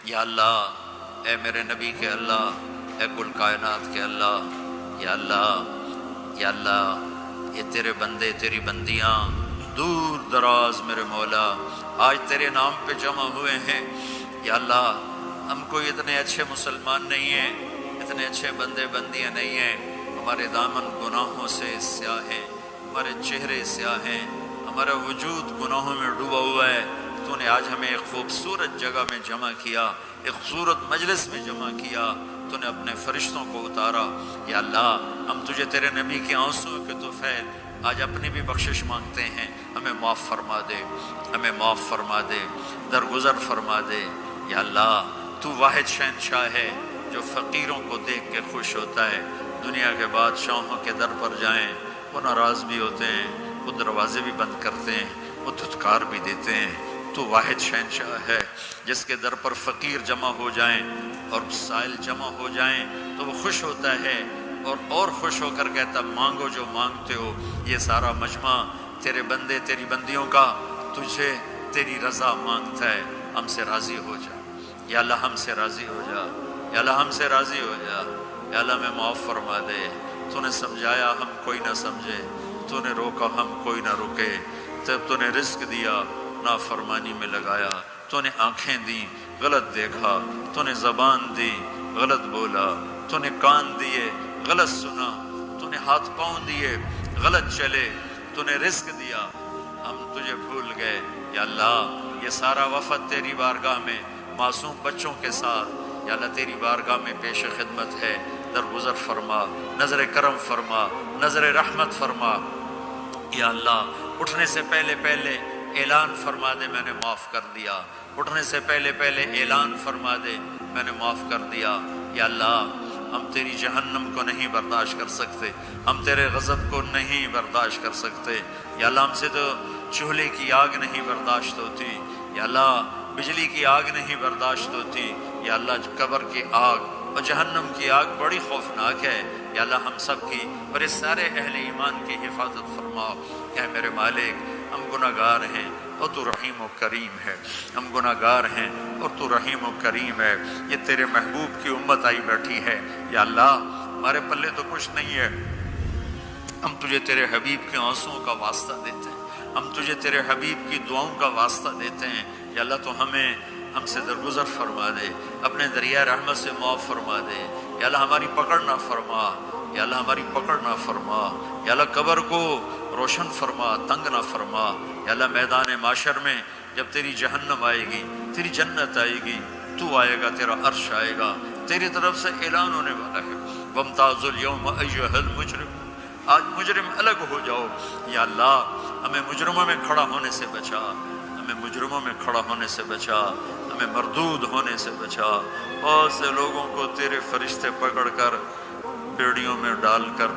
یا اللہ اے میرے نبی کے اللہ، اے کل کائنات کے اللہ، یا اللہ یا اللہ، یہ تیرے بندے تیری بندیاں دور دراز میرے مولا آج تیرے نام پہ جمع ہوئے ہیں۔ یا اللہ ہم کوئی اتنے اچھے مسلمان نہیں ہیں، اتنے اچھے بندے بندیاں نہیں ہیں، ہمارے دامن گناہوں سے سیاہ ہیں، ہمارے چہرے سیاہ ہیں، ہمارا وجود گناہوں میں ڈوبا ہوا ہے۔ تو نے آج ہمیں ایک خوبصورت جگہ میں جمع کیا، ایک خوبصورت مجلس میں جمع کیا، تو نے اپنے فرشتوں کو اتارا۔ یا اللہ ہم تجھے تیرے نبی کے آنسوں کے طفیل آج اپنی بھی بخشش مانگتے ہیں، ہمیں معاف فرما دے، ہمیں معاف فرما دے، درگزر فرما دے۔ یا اللہ تو واحد شہنشاہ ہے جو فقیروں کو دیکھ کے خوش ہوتا ہے۔ دنیا کے بادشاہوں کے در پر جائیں وہ ناراض بھی ہوتے ہیں، وہ دروازے بھی بند کرتے ہیں، وہ دھتکار بھی دیتے ہیں۔ تو واحد شہنشاہ ہے جس کے در پر فقیر جمع ہو جائیں اور سائل جمع ہو جائیں تو وہ خوش ہوتا ہے اور خوش ہو کر کہتا مانگو جو مانگتے ہو۔ یہ سارا مجمع تیرے بندے تیری بندیوں کا تجھے تیری رضا مانگتا ہے، ہم سے راضی ہو جا۔ یا اللہ ہم سے راضی ہو جا، یا اللہ ہم سے راضی ہو جا۔ یا اللہ میں معاف فرما دے۔ تو نے سمجھایا ہم کوئی نہ سمجھے، تو نے روکا ہم کوئی نہ رکے، تب تو نے رزق دیا نافرمانی میں لگایا، تو نے آنکھیں دی غلط دیکھا، تو نے زبان دی غلط بولا، تو نے کان دیے غلط سنا، تو نے ہاتھ پاؤں دیے غلط چلے، تو نے رزق دیا ہم تجھے بھول گئے۔ یا اللہ یہ سارا وفد تیری بارگاہ میں معصوم بچوں کے ساتھ یا اللہ تیری بارگاہ میں پیش خدمت ہے، درگزر فرما، نظر کرم فرما، نظر رحمت فرما۔ یا اللہ اٹھنے سے پہلے پہلے اعلان فرما دے میں نے معاف کر دیا، اٹھنے سے پہلے پہلے اعلان فرما دے میں نے معاف کر دیا۔ یا اللہ ہم تیری جہنم کو نہیں برداشت کر سکتے، ہم تیرے غضب کو نہیں برداشت کر سکتے۔ یا اللہ ہم سے تو چولہے کی آگ نہیں برداشت ہوتی، یا اللہ بجلی کی آگ نہیں برداشت ہوتی، یا اللہ قبر کی آگ اور جہنم کی آگ بڑی خوفناک ہے۔ یا اللہ ہم سب کی اور اس سارے اہل ایمان کی حفاظت فرما۔ اے میرے مالک ہم گناہ گار ہیں اور تو رحیم و کریم ہے، ہم گناہ گار ہیں اور تو رحیم و کریم ہے۔ یہ تیرے محبوب کی امت آئی بیٹھی ہے، یا اللہ ہمارے پلے تو کچھ نہیں ہے، ہم تجھے تیرے حبیب کے آنسوؤں کا واسطہ دیتے ہیں، ہم تجھے تیرے حبیب کی دعاؤں کا واسطہ دیتے ہیں۔ یا اللہ تو ہم سے درگزر فرما دے، اپنے دریائے رحمت سے معاف فرما دے۔ یا اللہ ہماری پکڑ نہ فرما، یا اللہ ہماری پکڑ نہ فرما۔ یا اللہ قبر کو روشن فرما، تنگ نہ فرما۔ یا اللہ میدان معاشر میں جب تیری جہنم آئے گی، تیری جنت آئے گی، تو آئے گا، تیرا عرش آئے گا، تیری طرف سے اعلان ہونے والا ہے وَامْتَازُوا الْيَوْمَ أَيُّهَا الْمُجْرِمُونَ، آج مجرم الگ ہو جاؤ۔ یا اللہ ہمیں مجرموں میں کھڑا ہونے سے بچا، ہمیں مجرموں میں کھڑا ہونے سے بچا، ہمیں مردود ہونے سے بچا۔ بہت سے لوگوں کو تیرے فرشتے پکڑ کر بیڑیوں میں ڈال کر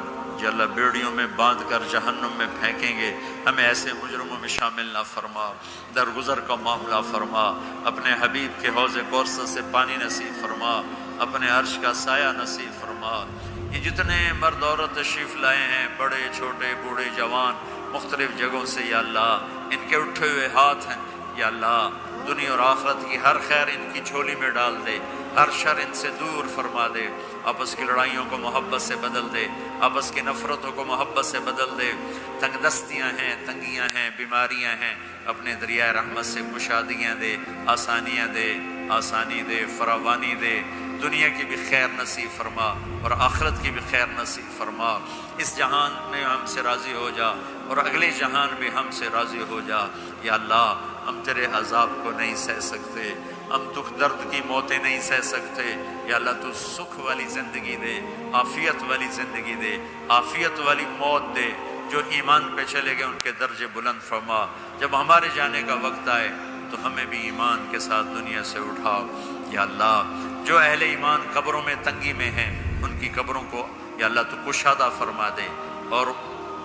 یا اللہ بیڑیوں میں باندھ کر جہنم میں پھینکیں گے، ہمیں ایسے مجرموں میں شامل نہ فرما۔ درگزر کا معاملہ فرما، اپنے حبیب کے حوض کوثر سے پانی نصیب فرما، اپنے عرش کا سایہ نصیب فرما۔ یہ جتنے مرد عورت تشریف لائے ہیں، بڑے چھوٹے بوڑھے جوان مختلف جگہوں سے، یا اللہ ان کے اٹھے ہوئے ہاتھ ہیں، یا اللہ دنیا اور آخرت کی ہر خیر ان کی جھولی میں ڈال دے، ہر شر ان سے دور فرما دے، آپس کی لڑائیوں کو محبت سے بدل دے، آپس کی نفرتوں کو محبت سے بدل دے۔ تنگ دستیاں ہیں، تنگیاں ہیں، بیماریاں ہیں، اپنے دریائے رحمت سے کشادگیاں دے، آسانیاں دے، آسانی دے، فراوانی دے۔ دنیا کی بھی خیر نصیب فرما اور آخرت کی بھی خیر نصیب فرما۔ اس جہان میں ہم سے راضی ہو جا اور اگلے جہان بھی ہم سے راضی ہو جا۔ یا اللہ ہم تیرے عذاب کو نہیں سہ سکتے، ہم دکھ درد کی موتیں نہیں سہ سکتے۔ یا اللہ تو سکھ والی زندگی دے، عافیت والی زندگی دے، عافیت والی موت دے۔ جو ایمان پہ چلے گئے ان کے درجے بلند فرما۔ جب ہمارے جانے کا وقت آئے تو ہمیں بھی ایمان کے ساتھ دنیا سے اٹھا۔ یا اللہ جو اہل ایمان قبروں میں تنگی میں ہیں ان کی قبروں کو یا اللہ تو کشادہ فرما دے، اور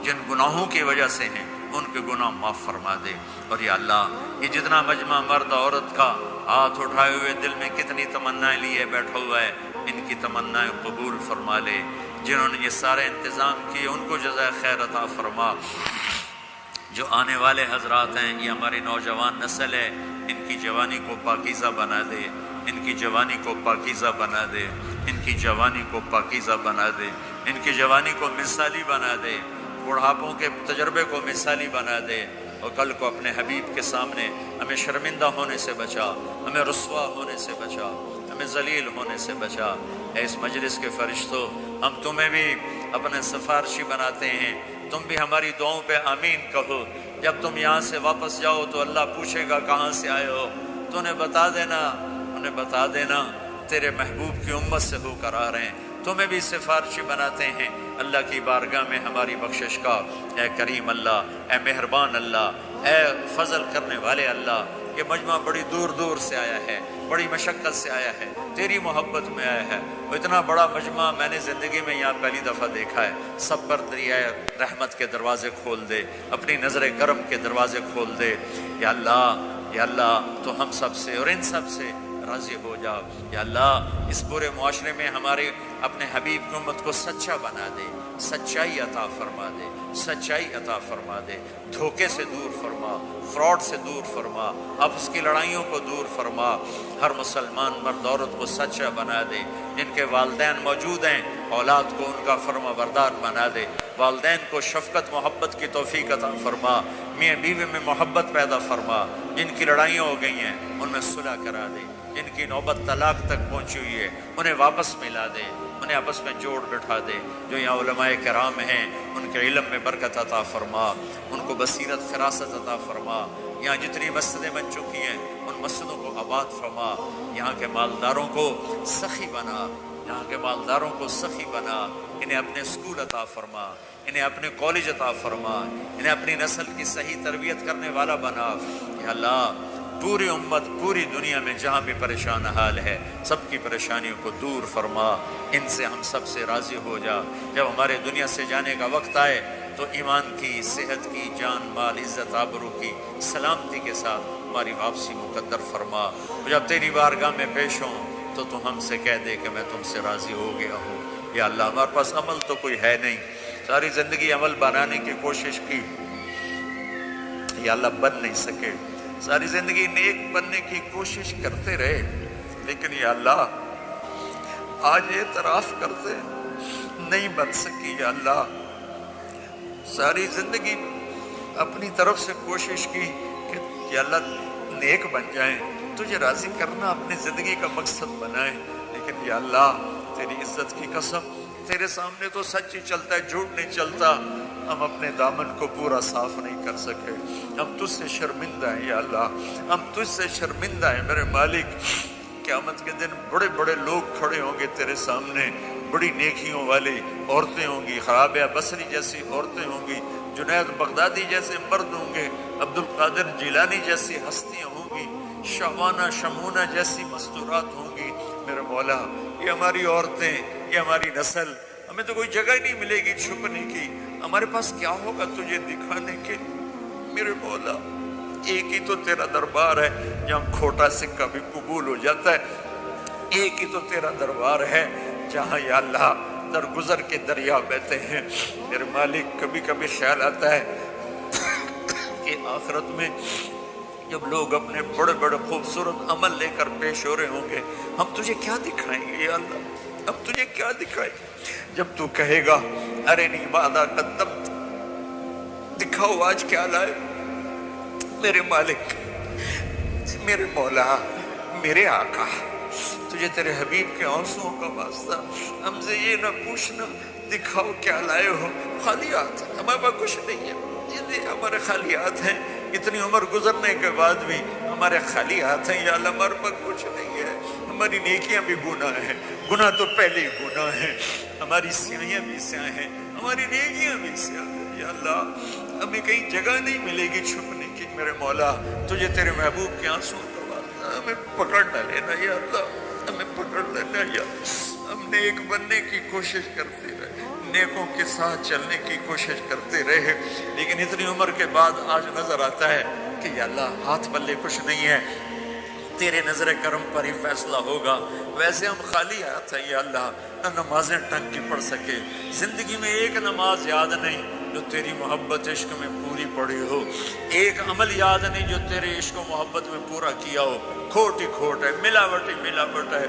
جن گناہوں کی وجہ سے ہیں ان کے گناہ معاف فرما دے۔ اور یا اللہ یہ جتنا مجمع مرد عورت کا ہاتھ اٹھائے ہوئے دل میں کتنی تمنائیں لیے بیٹھا ہوا ہے، ان کی تمنائیں قبول فرما لے۔ جنہوں نے یہ سارے انتظام کیے ان کو جزائے خیر عطا فرما۔ جو آنے والے حضرات ہیں، یہ ہماری نوجوان نسل ہے، ان کی جوانی کو پاکیزہ بنا دے، ان کی جوانی کو پاکیزہ بنا دے، ان کی جوانی کو پاکیزہ بنا دے، ان کی جوانی کو مثالی بنا دے، بڑھاپوں کے تجربے کو مثالی بنا دے، اور کل کو اپنے حبیب کے سامنے ہمیں شرمندہ ہونے سے بچا، ہمیں رسوا ہونے سے بچا، ہمیں ذلیل ہونے سے بچا۔ اے اس مجلس کے فرشتوں، ہم تمہیں بھی اپنے سفارشی بناتے ہیں، تم بھی ہماری دعاؤں پہ آمین کہو۔ جب تم یہاں سے واپس جاؤ تو اللہ پوچھے گا کہاں سے آئے ہو، تو انہیں بتا دینا، انہیں بتا دینا تیرے محبوب کی امت سے ہو کر آ رہے ہیں۔ تمہیں بھی سفارشی بناتے ہیں اللہ کی بارگاہ میں ہماری بخشش کا۔ اے کریم اللہ، اے مہربان اللہ، اے فضل کرنے والے اللہ، یہ مجمع بڑی دور دور سے آیا ہے، بڑی مشقت سے آیا ہے، تیری محبت میں آیا ہے۔ وہ اتنا بڑا مجمع میں نے زندگی میں یہاں پہلی دفعہ دیکھا ہے۔ سب پر دریائے رحمت کے دروازے کھول دے، اپنی نظر کرم کے دروازے کھول دے۔ یا اللہ، یا اللہ، تو ہم سب سے اور ان سب سے راضی ہو جا۔ یا اللہ، اس پورے معاشرے میں ہمارے اپنے حبیب کی امت کو سچا بنا دے، سچائی عطا فرما دے، سچائی عطا فرما دے، دھوکے سے دور فرما، فراڈ سے دور فرما، آپس کی لڑائیوں کو دور فرما۔ ہر مسلمان مرد عورت کو سچا بنا دے، جن کے والدین موجود ہیں اولاد کو ان کا فرما بردار بنا دے، والدین کو شفقت محبت کی توفیق عطا فرما، میاں بیوی میں محبت پیدا فرما، جن کی لڑائیاں ہو گئی ہیں ان میں صلح کرا دے، جن کی نوبت طلاق تک پہنچی ہوئی ہے انہیں واپس ملا دے، انہیں آپس میں جوڑ بٹھا دے۔ جو یہاں علماء کرام ہیں ان کے علم میں برکت عطا فرما، ان کو بصیرت فراست عطا فرما۔ یہاں جتنی مسجدیں بن چکی ہیں ان مسجدوں کو آباد فرما، یہاں کے مالداروں کو سخی بنا، یہاں کے مالداروں کو سخی بنا، انہیں اپنے اسکول عطا فرما، انہیں اپنے کالج عطا فرما، انہیں اپنی نسل کی صحیح تربیت کرنے والا بنا۔ یا اللہ، پوری امت پوری دنیا میں جہاں بھی پریشان حال ہے سب کی پریشانیوں کو دور فرما، ان سے ہم سب سے راضی ہو جا۔ جب ہمارے دنیا سے جانے کا وقت آئے تو ایمان کی، صحت کی، جان مال عزت آبرو کی سلامتی کے ساتھ ہماری واپسی مقدر فرما۔ جب تیری بارگاہ میں پیش ہوں تو تو ہم سے کہہ دے کہ میں تم سے راضی ہو گیا ہوں۔ یا اللہ، ہمارے پاس عمل تو کوئی ہے نہیں، ساری زندگی عمل بنانے کی کوشش کی، یا اللہ بن نہیں سکے، ساری زندگی نیک بننے کی کوشش کرتے رہے، لیکن یا اللہ آج اعتراف کرتے نہیں بن سکی۔ یا اللہ، ساری زندگی اپنی طرف سے کوشش کی کہ یا اللہ نیک بن جائیں، تجھے راضی کرنا اپنی زندگی کا مقصد بنائیں، لیکن یا اللہ تیری عزت کی قسم تیرے سامنے تو سچ ہی چلتا ہے، جھوٹ نہیں چلتا۔ ہم اپنے دامن کو پورا صاف نہیں کر سکے، ہم تجھ سے شرمندہ ہیں یا اللہ، ہم تجھ سے شرمندہ ہیں میرے مالک۔ قیامت کے دن بڑے بڑے لوگ کھڑے ہوں گے تیرے سامنے، بڑی نیکیوں والی عورتیں ہوں گی، رابعہ بصری جیسی عورتیں ہوں گی، جنید بغدادی جیسے مرد ہوں گے، عبد القادر جیلانی جیسی ہستیاں ہوں گی، شعبانہ شمونہ جیسی مستورات ہوں گی۔ میرے مولا، یہ ہماری عورتیں، یہ ہماری نسل، ہمیں تو کوئی جگہ نہیں ملے گی چھپنے کی، ہمارے پاس کیا ہوگا تجھے دکھانے کے؟ میرے مولا، ایک ہی تو تیرا دربار ہے جہاں کھوٹا سکہ بھی قبول ہو جاتا ہے، ایک ہی تو تیرا دربار ہے جہاں یا اللہ درگزر کے دریا بہتے ہیں۔ میرے مالک، کبھی کبھی خیال آتا ہے کہ آخرت میں جب لوگ اپنے بڑے بڑے خوبصورت عمل لے کر پیش ہو رہے ہوں گے، ہم تجھے کیا دکھائیں گے یا اللہ؟ ہم تجھے کیا دکھائیں گے جب تو کہے گا ارنی ماذا قدمت، دکھاؤ آج کیا لائے؟ میرے مالک، میرے مولا، میرے آقا، تجھے تیرے حبیب کے آنسوؤں کا واسطہ ہم سے یہ نہ پوچھنا دکھاؤ کیا لائے ہو، خالیات، ہمارے پاس کچھ نہیں ہے، یہ ہمارے خالیات ہیں، اتنی عمر گزرنے کے بعد بھی ہمارے خالیات ہیں یا اللہ، ہمارے پاس کچھ نہیں ہے، ہماری نیکیاں بھی گناہ ہیں، گناہ تو پہلے ہی گناہ ہیں، ہماری سیاہیاں بھی سیاہ ہیں، ہماری نیکیاں بھی سیاہ ہیں یا اللہ، ہمیں کہیں جگہ نہیں ملے گی چھپنے کی۔ میرے مولا، تجھے تیرے محبوب کے آنسوں کا واسطہ ہمیں پکڑ نہ لینا یا اللہ، ہمیں پکڑ لینا یا ہم نیک بننے کی کوشش کرتے رہے، نیکوں کے ساتھ چلنے کی کوشش کرتے رہے، لیکن اتنی عمر کے بعد آج نظر آتا ہے کہ یا اللہ ہاتھ پلے کچھ نہیں ہے، تیرے نظر کرم پر ہی فیصلہ ہوگا۔ ویسے ہم خالی ہاتھ ہیں یا اللہ، نہ نمازیں ٹنگ کی پڑھ سکے، زندگی میں ایک نماز یاد نہیں، جو تیری محبت عشق میں پوری پڑی ہو، ایک عمل یاد نہیں جو تیرے عشق و محبت میں پورا کیا ہو، کھوٹ ہی کھوٹ ہے، ملاوٹ ہی ملاوٹ ہے۔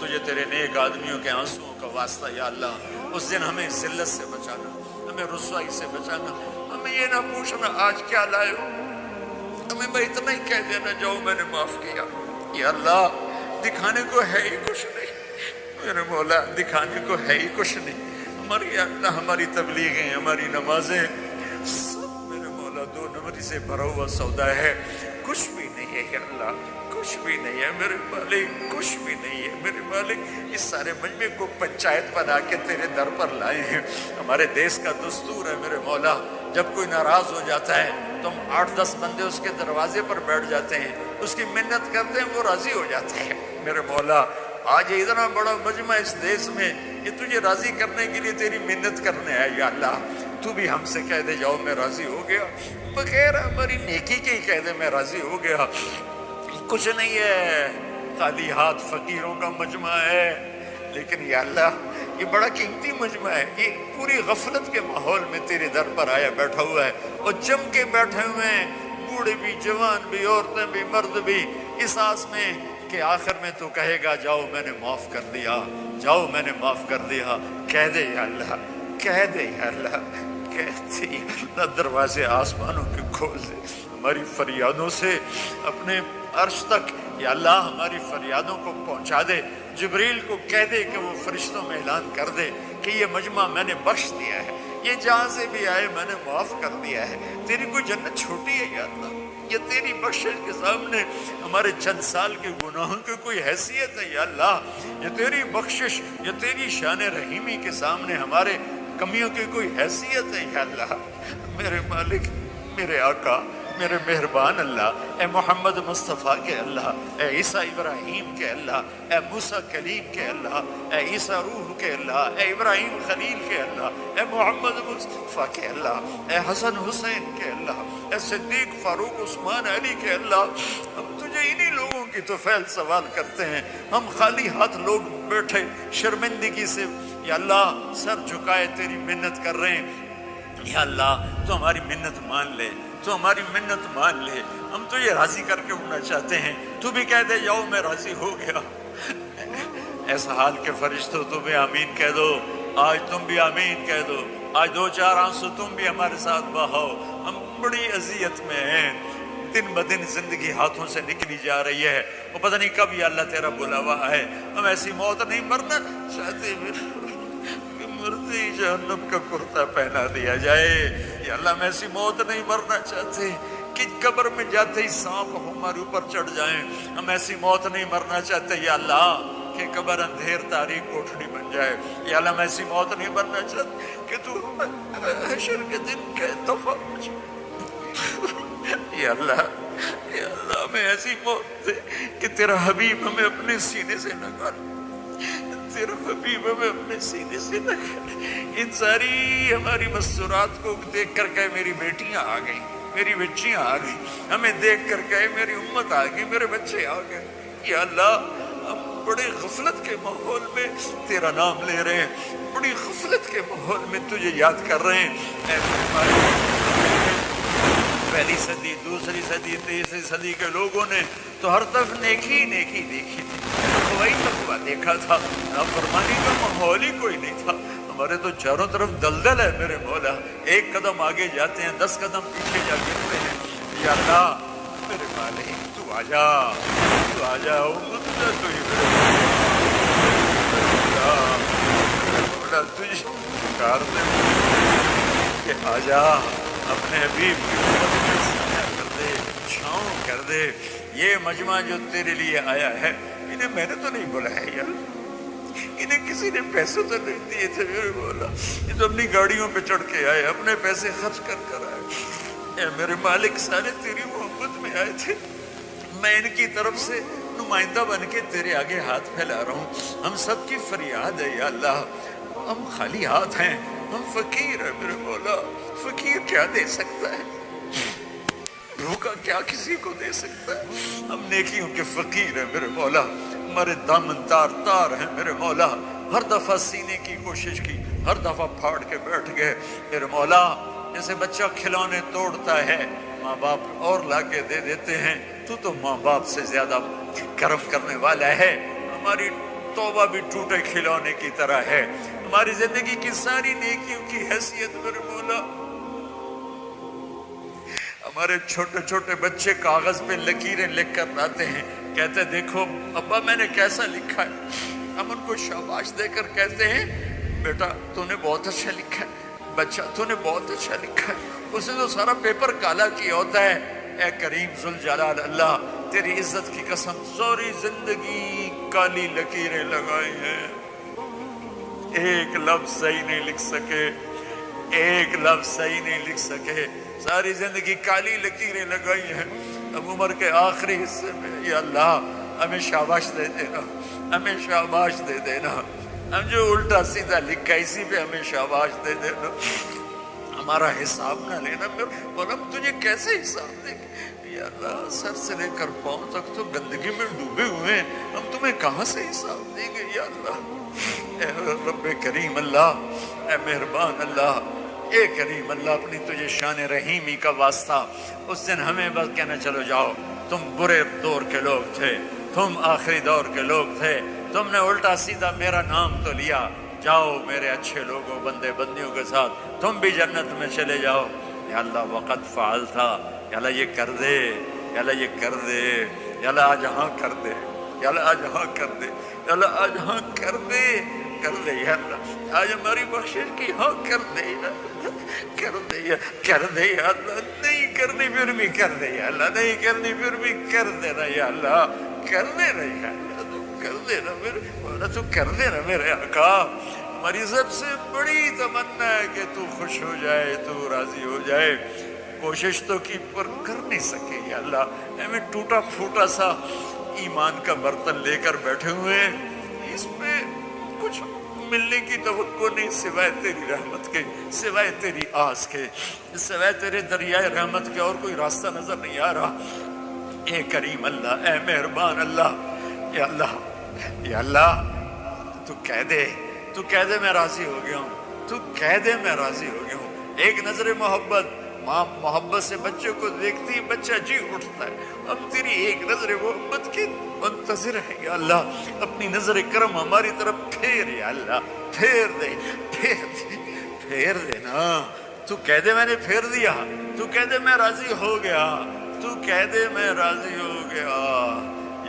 تجھے تیرے نیک آدمیوں کے آنسوؤں کا واسطہ یا اللہ، اس دن ہمیں ذلت سے بچانا، ہمیں رسوائی سے بچانا، ہمیں یہ نہ پوچھنا آج کیا لائے ہو، ہمیں میں اتنا ہی کہہ دینا جاؤ میں نے معاف کیا۔ یا اللہ دکھانے کو ہے ہی کچھ نہیں میرے مولا، دکھانے کو ہے ہی کچھ نہیں، ہماری یا اللہ ہماری تبلیغیں، ہماری نمازیں سب میرے مولا 2 نمبری سے بھرا ہوا سودا ہے، کچھ بھی نہیں ہے یا اللہ، کچھ بھی نہیں ہے میرے مالک، کچھ بھی نہیں ہے میرے مالک۔ اس سارے مجمع کو پنچایت بنا کے تیرے در پر لائے ہیں۔ ہمارے دیس کا دستور ہے میرے مولا، جب کوئی ناراض ہو جاتا ہے تو ہم 8-10 بندے اس کے دروازے پر بیٹھ جاتے ہیں، اس کی منت کرتے ہیں، وہ راضی ہو جاتے ہیں میرے مولا۔ آج اتنا بڑا مجمع اس دیس میں یہ تجھے راضی کرنے کے لیے تیری منت کرنے ہے یا اللہ، تو بھی ہم سے کہہ دے جاؤ میں راضی ہو گیا، بغیر ہماری نیکی کے ہی کہہ دے میں راضی ہو گیا۔ کچھ نہیں ہے، خالی ہاتھ فقیروں کا مجمع ہے، لیکن یا اللہ یہ بڑا قیمتی مجمع ہے، یہ پوری غفلت کے ماحول میں تیرے در پر آیا بیٹھا ہوا ہے، اور جم کے بیٹھے ہوئے ہیں، بوڑھے بھی، جوان بھی، عورتیں بھی، مرد بھی، اس آس میں کہ آخر میں تو کہے گا جاؤ میں نے معاف کر دیا، جاؤ میں نے معاف کر دیا۔ کہہ دے یا اللہ، کہہ دے یا اللہ، کہہ دے یا اللہ، دروازے آسمانوں کے کھول دے، ہماری فریادوں سے اپنے عرش تک یا اللہ ہماری فریادوں کو پہنچا دے۔ جبریل کو کہہ دے کہ وہ فرشتوں میں اعلان کر دے کہ یہ مجمع میں نے بخش دیا ہے، یہ جہاں سے بھی آئے میں نے معاف کر دیا ہے۔ تیری کوئی جنت چھوٹی ہے یا اللہ؟ یہ تیری بخشش کے سامنے ہمارے چند سال کے گناہوں کی کوئی حیثیت ہے یا اللہ؟ یہ تیری بخشش، یہ تیری شان رحیمی کے سامنے ہمارے کمیوں کی کوئی حیثیت ہے یا اللہ؟ میرے مالک، میرے آقا، میرے مہربان اللہ، اے محمد مصطفیٰ کے اللہ، اے عیسیٰ ابراہیم کے اللہ، اے موسیٰ کلیم کے اللہ، اے عیسیٰ روح کے اللہ، اے ابراہیم خلیل کے اللہ، اے محمد مصطفیٰ کے اللہ، اے حسن حسین کے اللہ، اے صدیق فاروق عثمان علی کے اللہ، ہم تجھے انہی لوگوں کی تو فعل سوال کرتے ہیں، ہم خالی ہاتھ لوگ بیٹھے شرمندگی سے یا اللہ سر جھکائے تیری منت کر رہے ہیں۔ یا اللہ تو ہماری منت مان لے، تو ہماری منت مان لے، ہم تو یہ راضی کر کے اٹھنا چاہتے ہیں، تو بھی کہہ دے جاؤ میں راضی ہو گیا۔ ایسا حال کے فرشتوں تم بھی آمین کہہ دو، آج تم بھی آمین کہہ دو، آج 2-4 آنسو تم بھی ہمارے ساتھ بہاؤ۔ ہم بڑی اذیت میں ہیں، دن بدن زندگی ہاتھوں سے نکلی جا رہی ہے، وہ پتہ نہیں کب یا اللہ تیرا بلاوا ہے۔ ہم ایسی موت نہیں مرنا چاہتے، مرتے ہی جہنم کا کرتا پہنا دیا جائے۔ یا اللہ ہم ایسی موت نہیں مرنا چاہتے کہ قبر میں جاتے ہی سانپ ہمارے اوپر چڑھ جائیں، ہم ایسی موت نہیں مرنا چاہتے یا اللہ کہ قبر اندھیر تاریک کوٹھڑی بن جائے۔ یا اللہ ہم ایسی موت نہیں مرنا چاہتے کہ تو حشر کے دن کا دفع ہو جائے۔ یا اللہ ہمیں ایسی موت دے کہ تیرا حبیب ہمیں اپنے سینے سے لگا لے، تیرا حبیب ہمیں اپنے سینے سے لگا لے۔ ان ساری ہماری مسرات کو دیکھ کر کہے میری بیٹیاں آ گئی، میری بچیاں آ گئی، ہمیں دیکھ کر کہے میری امت آ گئی، میرے بچے آ گئے۔ یا اللہ ہم بڑے غفلت کے ماحول میں تیرا نام لے رہے ہیں، بڑی غفلت کے ماحول میں تجھے یاد کر رہے ہیں۔ اے پہلی صدی، دوسری صدی، تیسری صدی کے لوگوں نے تو ہر طرف نیکی نیکی دیکھی تھی، وہی تقویٰ دیکھا تھا، نافرمانی کا ماحول ہی کوئی نہیں تھا۔ ہمارے تو چاروں طرف دلدل ہے میرے مولا، ایک قدم آگے جاتے ہیں 10 قدم پیچھے جا گرتے ہیں۔ یا اللہ میرے مالک تو آ جا، تو آ جا، تو ہی میرے مولا تجھے پکار دے کہ آ جا، اپنے حبیب کی امت میں سایہ کر دے، چھاؤں کر دے۔ یہ مجمع جو تیرے لیے آیا ہے انہیں میں نے تو نہیں بلایا یار، انہیں کسی نے پیسے تو نہیں دیے تھے میرے مولا، یہ تو اپنی گاڑیوں پہ چڑھ کے آئے، اپنے پیسے خرچ کر کر آئے۔ اے میرے مالک سارے تیری محبت میں آئے تھے، میں ان کی طرف سے نمائندہ بن کے تیرے آگے ہاتھ پھیلا رہا ہوں۔ ہم سب کی فریاد ہے یا اللہ، ہم خالی ہاتھ ہیں، ہم فقیر ہیں میرے مولا۔ فقیر کیا دے سکتا ہے؟ بھوکا کیا کسی کو دے سکتا ہے؟ ہم نیکیوں کے فقیر ہیں میرے مولا، ہمارے دامن تار تار ہیں میرے مولا۔ ہر دفعہ سینے کی کوشش کی، ہر دفعہ پھاڑ کے بیٹھ گئے میرے مولا۔ جیسے بچہ کھلونے توڑتا ہے ماں باپ اور لا کے دے دیتے ہیں، تو ماں باپ سے زیادہ کرم کرنے والا ہے۔ ہماری توبہ بھی ٹوٹے کھلونے کی طرح ہے، ہماری زندگی کی ساری نیکیوں کی حیثیت میرے مولا۔ ہمارے چھوٹے چھوٹے بچے کاغذ پہ لکیریں لکھ کر لاتے ہیں، کہتے ہیں دیکھو ابا میں نے کیسا لکھا ہے۔ ہم ان کو شاباش دے کر کہتے ہیں بیٹا تو نے بہت اچھا لکھا ہے، بچہ تو نے بہت اچھا لکھا ہے۔ اس نے تو سارا پیپر کالا کیا ہوتا ہے۔ اے کریم ذوالجلال اللہ، تیری عزت کی قسم ساری زندگی کالی لکیریں لگائی ہیں، ایک لفظ صحیح نہیں لکھ سکے، ایک لفظ صحیح نہیں لکھ سکے، ساری زندگی کالی لکیریں لگائی ہیں۔ اب عمر کے آخری حصے میں یا اللہ ہمیں شاباش دے دینا، ہمیں شاباش دے دینا، ہم جو الٹا سیدھا لکھا اسی پہ ہمیں شاباش دے دینا، ہمارا حساب نہ لینا۔ مولا ہم تجھے کیسے حساب دیں گے یا اللہ؟ سر سے لے کر پاؤں تک تو گندگی میں ڈوبے ہوئے ہیں، ہم تمہیں کہاں سے حساب دیں گے یا اللہ؟ اے رب کریم اللہ، اے مہربان اللہ، اے کریم اللہ، اپنی تجھے شان رحیمی کا واسطہ اس دن ہمیں بس کہنا چلو جاؤ، تم برے دور کے لوگ تھے، تم آخری دور کے لوگ تھے، تم نے الٹا سیدھا میرا نام تو لیا، جاؤ میرے اچھے لوگوں بندے بندیوں کے ساتھ تم بھی جنت میں چلے جاؤ۔ یا اللہ وقت فعال تھا، یا اللہ یہ کر دے، یا اللہ یہ کر دے، یا اللہ آج ہاں کر دے، یا اللہ آج ہاں کر دے، یا اللہ آج ہاں کر دے، کر دے یا اللہ، آج ہماری بخشش کی ہاں کر دے یا کر دے یا کر دے یا اللہ، نہیں کرنی پھر بھی کر دے یا اللہ، نہیں کرنی پھر بھی کر دینا یا اللہ، کر دینا یا اللہ، تو کر دینا میرے مولا، تو کر دینا میرے آقا۔ ہماری سب سے بڑی تمنا ہے کہ تو خوش ہو جائے، تو راضی ہو جائے، کوشش تو کی پر کر نہیں سکے یا اللہ، ہمیں ٹوٹا پھوٹا سا ایمان کا برتن لے کر بیٹھے ہوئے ہیں، اس میں کچھ ملنے کی توقع نہیں سوائے تیری رحمت کے، سوائے تیری آس کے، سوائے تیرے دریائے رحمت کے اور کوئی راستہ نظر نہیں آ رہا۔ اے کریم اللہ، اے مہربان اللہ، یا اللہ، یا اللہ، تو کہہ دے، تو کہہ دے میں راضی ہو گیا ہوں، تو کہہ دے میں راضی ہو گیا ہوں۔ ایک نظر محبت، ماں محبت سے بچے کو دیکھتی بچہ جی اٹھتا ہے، ہم تیری ایک نظر محبت کی منتظر ہیں یا اللہ، اپنی نظر کرم ہماری طرف پھیر یا اللہ، پھیر دے، پھیر دے، پھیر دے نا، تو کہہ دے میں نے پھیر دیا، تو کہہ دے میں راضی ہو گیا، تو کہہ دے میں راضی ہو گیا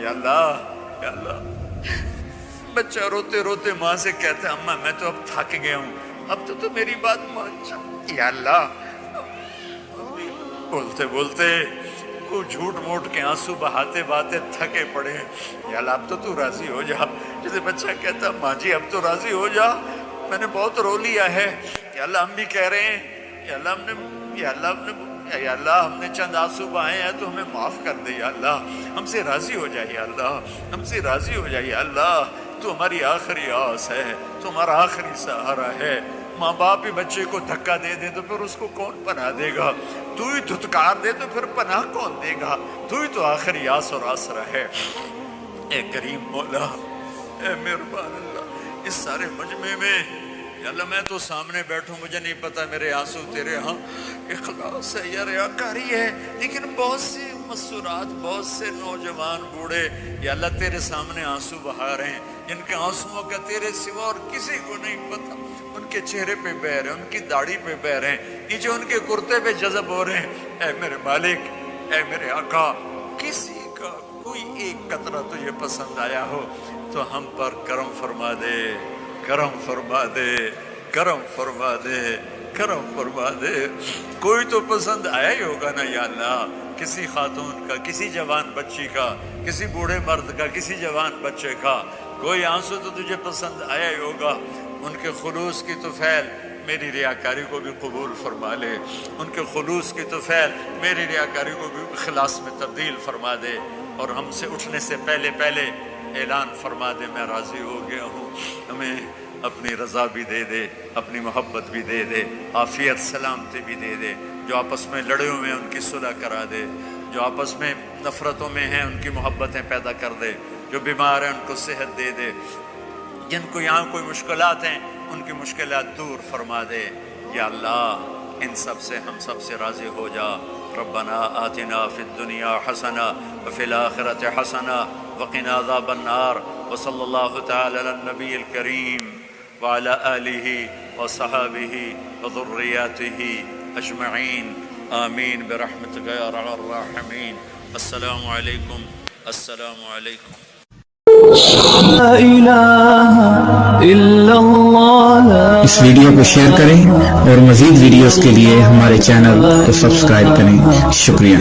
یا اللہ، یا اللہ۔ بچہ روتے روتے ماں سے کہتا ہے اماں میں تو اب تھک گیا ہوں، اب تو میری بات مان جا یا اللہ۔ بولتے بولتے کو جھوٹ موٹ کے آنسو بہاتے بہاتے تھکے پڑے یا اللہ اب تو راضی ہو جا۔ جیسے بچہ کہتا ماں جی اب تو راضی ہو جا، میں نے بہت رو لیا ہے یا اللہ، ہم بھی کہہ رہے ہیں یا اللہ ہم نے، یا اللہ ہم نے چند آنسو بہائے ہیں تو ہمیں معاف کر دے یا اللہ، ہم سے راضی ہو جائے یا اللہ، ہم سے راضی ہو جائے یا اللہ، تو ہماری آخری آس ہے، تو ہمارا آخری سہارا ہے۔ ماں باپ ہی بچے کو دھکا دے دے تو پھر اس کو کون پناہ دے گا؟ تو ہی دھتکار دے تو پھر پناہ کون دے گا؟ تو ہی تو آخری آس اور آسرا ہے۔ اے کریم مولا، اے مہربان اللہ، اس سارے مجمع میں یا اللہ میں تو سامنے بیٹھوں، مجھے نہیں پتا میرے آنسو تیرے ہاں اخلاص ہے یا ریاکاری ہے، لیکن بہت سی مسورات، بہت سے نوجوان بوڑھے یا اللہ تیرے سامنے آنسو بہا رہے ہیں، جن کے آنسوؤں کا تیرے سوا اور کسی کو نہیں پتا، ان کے چہرے پہ بہہ رہے ہیں، ان کی داڑھی پہ بہہ رہے ہیں، نیچے ان کے کرتے پہ جذب ہو رہے ہیں۔ اے میرے مالک، اے میرے آقا، کسی کا کوئی ایک قطرہ تجھے پسند آیا ہو تو ہم پر کرم فرما دے، کرم فرما دے، کرم فرما دے، کرم فرما دے۔ کوئی تو پسند آیا ہی ہوگا نا یا اللہ، کسی خاتون کا، کسی جوان بچی کا، کسی بوڑھے مرد کا، کسی جوان بچے کا، کوئی آنسو تو تجھے پسند آیا ہی ہوگا۔ ان کے خلوص کی طفیل میری ریاکاری کو بھی قبول فرما لے، ان کے خلوص کی طفیل میری ریاکاری کو بھی اخلاص میں تبدیل فرما دے، اور ہم سے اٹھنے سے پہلے پہلے اعلان فرما دے میں راضی ہو گیا ہوں۔ ہمیں اپنی رضا بھی دے دے، اپنی محبت بھی دے دے، عافیت سلامتی بھی دے دے، جو آپس میں لڑے ہوئے ہیں ان کی صلح کرا دے، جو آپس میں نفرتوں میں ہیں ان کی محبتیں پیدا کر دے، جو بیمار ہیں ان کو صحت دے دے، جن کو یہاں کوئی مشکلات ہیں ان کی مشکلات دور فرما دے یا اللہ۔ ان سب سے ہم سب سے راضی ہو جا. ربنا آتنا فی الدنیا حسنہ وفی الآخرۃ حسنہ وقنا عذاب النار. وصلی اللہ تعالی علی النبی الکریم وعلی آلہ وصحابہ وذریاتہ اجمعین. آمین برحمتک یا ارحم الراحمین. السلام علیکم. السلام علیکم. لا الہ الا اللہ. اس ویڈیو کو شیئر کریں اور مزید ویڈیوز کے لیے ہمارے چینل کو سبسکرائب کریں. شکریہ.